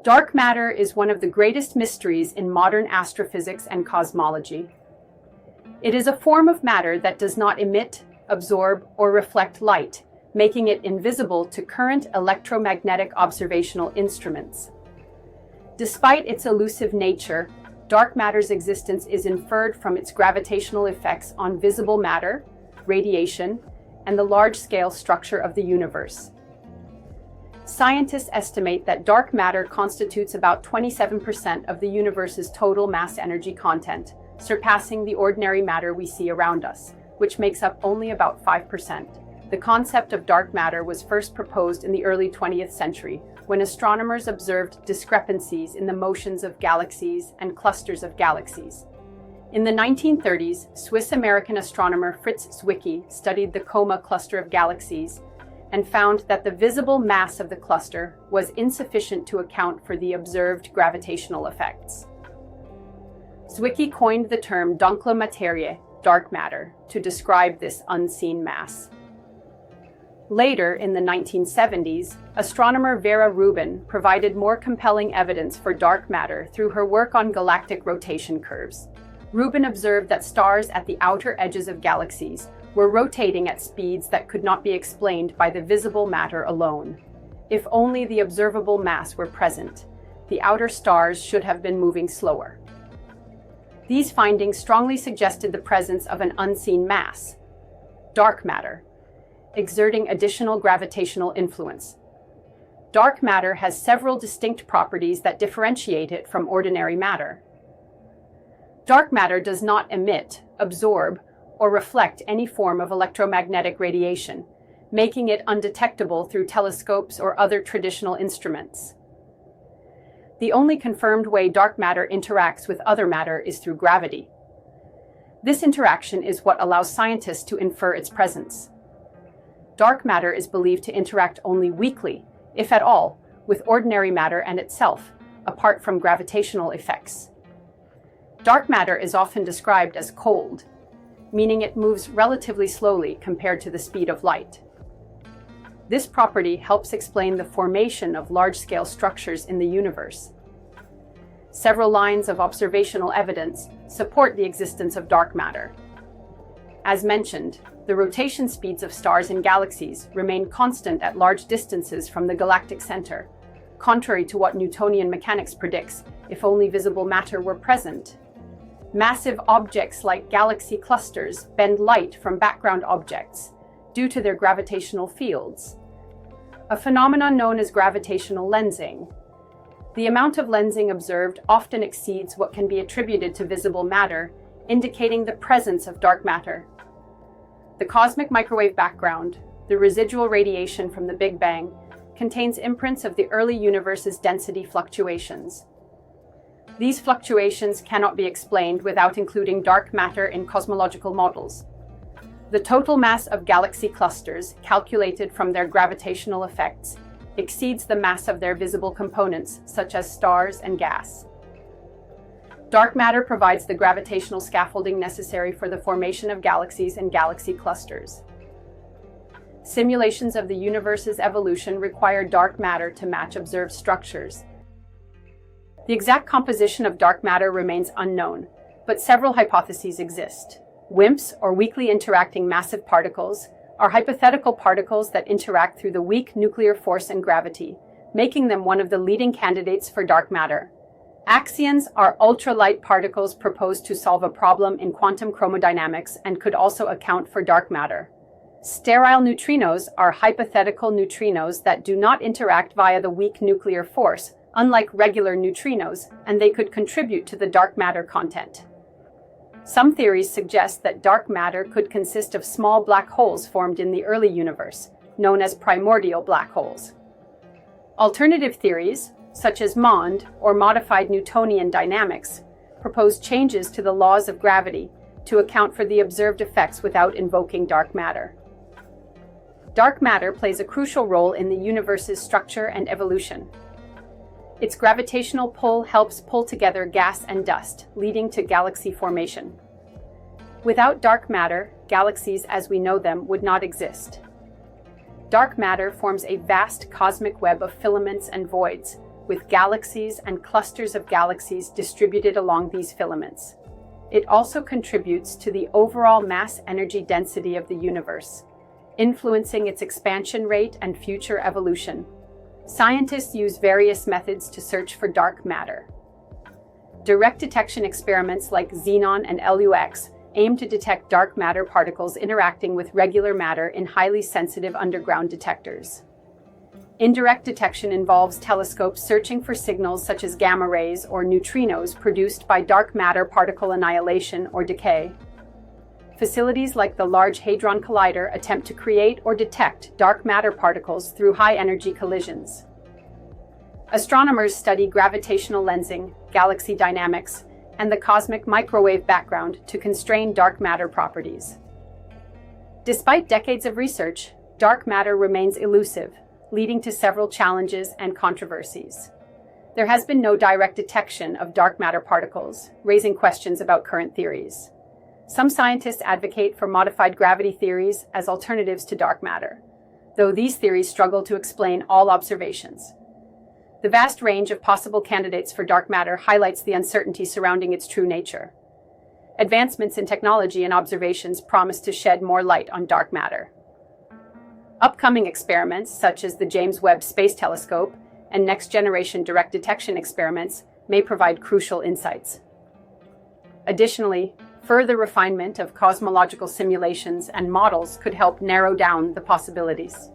Dark matter is one of the greatest mysteries in modern astrophysics and cosmology. It is a form of matter that does not emit, absorb, or reflect light, making it invisible to current electromagnetic observational instruments. Despite its elusive nature, dark matter's existence is inferred from its gravitational effects on visible matter, radiation, and the large-scale structure of the universe. Scientists estimate that dark matter constitutes about 27% of the universe's total mass energy content, surpassing the ordinary matter we see around us, which makes up only about 5%. The concept of dark matter was first proposed in the early 20th century, when astronomers observed discrepancies in the motions of galaxies and clusters of galaxies. In the 1930s, Swiss-American astronomer Fritz Zwicky studied the Coma cluster of galaxies and found that the visible mass of the cluster was insufficient to account for the observed gravitational effects. Zwicky coined the term dunkle Materie, dark matter, to describe this unseen mass. Later, in the 1970s, astronomer Vera Rubin provided more compelling evidence for dark matter through her work on galactic rotation curves. Rubin observed that stars at the outer edges of galaxies were rotating at speeds that could not be explained by the visible matter alone. If only the observable mass were present, the outer stars should have been moving slower. These findings strongly suggested the presence of an unseen mass, dark matter, exerting additional gravitational influence. Dark matter has several distinct properties that differentiate it from ordinary matter. Dark matter does not emit, absorb, or reflect any form of electromagnetic radiation, making it undetectable through telescopes or other traditional instruments. The only confirmed way dark matter interacts with other matter is through gravity. This interaction is what allows scientists to infer its presence. Dark matter is believed to interact only weakly, if at all, with ordinary matter and itself, apart from gravitational effects. Dark matter is often described as cold, meaning it moves relatively slowly compared to the speed of light. This property helps explain the formation of large-scale structures in the universe. Several lines of observational evidence support the existence of dark matter. As mentioned, the rotation speeds of stars and galaxies remain constant at large distances from the galactic center, contrary to what Newtonian mechanics predicts if only visible matter were present. Massive objects like galaxy clusters bend light from background objects due to their gravitational fields, a phenomenon known as gravitational lensing. The amount of lensing observed often exceeds what can be attributed to visible matter, indicating the presence of dark matter. The cosmic microwave background, the residual radiation from the Big Bang, contains imprints of the early universe's density fluctuations. These fluctuations cannot be explained without including dark matter in cosmological models. The total mass of galaxy clusters, calculated from their gravitational effects, exceeds the mass of their visible components, such as stars and gas. Dark matter provides the gravitational scaffolding necessary for the formation of galaxies and galaxy clusters. Simulations of the universe's evolution require dark matter to match observed structures. The exact composition of dark matter remains unknown, but several hypotheses exist. WIMPs, or weakly interacting massive particles, are hypothetical particles that interact through the weak nuclear force and gravity, making them one of the leading candidates for dark matter. Axions are ultralight particles proposed to solve a problem in quantum chromodynamics and could also account for dark matter. Sterile neutrinos are hypothetical neutrinos that do not interact via the weak nuclear force, unlike regular neutrinos, and they could contribute to the dark matter content. Some theories suggest that dark matter could consist of small black holes formed in the early universe, known as primordial black holes. Alternative theories, such as MOND, or modified Newtonian dynamics, propose changes to the laws of gravity to account for the observed effects without invoking dark matter. Dark matter plays a crucial role in the universe's structure and evolution. Its gravitational pull helps pull together gas and dust, leading to galaxy formation. Without dark matter, galaxies as we know them would not exist. Dark matter forms a vast cosmic web of filaments and voids, with galaxies and clusters of galaxies distributed along these filaments. It also contributes to the overall mass-energy density of the universe, influencing its expansion rate and future evolution. Scientists use various methods to search for dark matter. Direct detection experiments like Xenon and LUX aim to detect dark matter particles interacting with regular matter in highly sensitive underground detectors. Indirect detection involves telescopes searching for signals such as gamma rays or neutrinos produced by dark matter particle annihilation or decay. Facilities like the Large Hadron Collider attempt to create or detect dark matter particles through high-energy collisions. Astronomers study gravitational lensing, galaxy dynamics, and the cosmic microwave background to constrain dark matter properties. Despite decades of research, dark matter remains elusive, leading to several challenges and controversies. There has been no direct detection of dark matter particles, raising questions about current theories. Some scientists advocate for modified gravity theories as alternatives to dark matter, though these theories struggle to explain all observations. The vast range of possible candidates for dark matter highlights the uncertainty surrounding its true nature. Advancements in technology and observations promise to shed more light on dark matter. Upcoming experiments, such as the James Webb Space Telescope and next-generation direct detection experiments, may provide crucial insights. Additionally, further refinement of cosmological simulations and models could help narrow down the possibilities.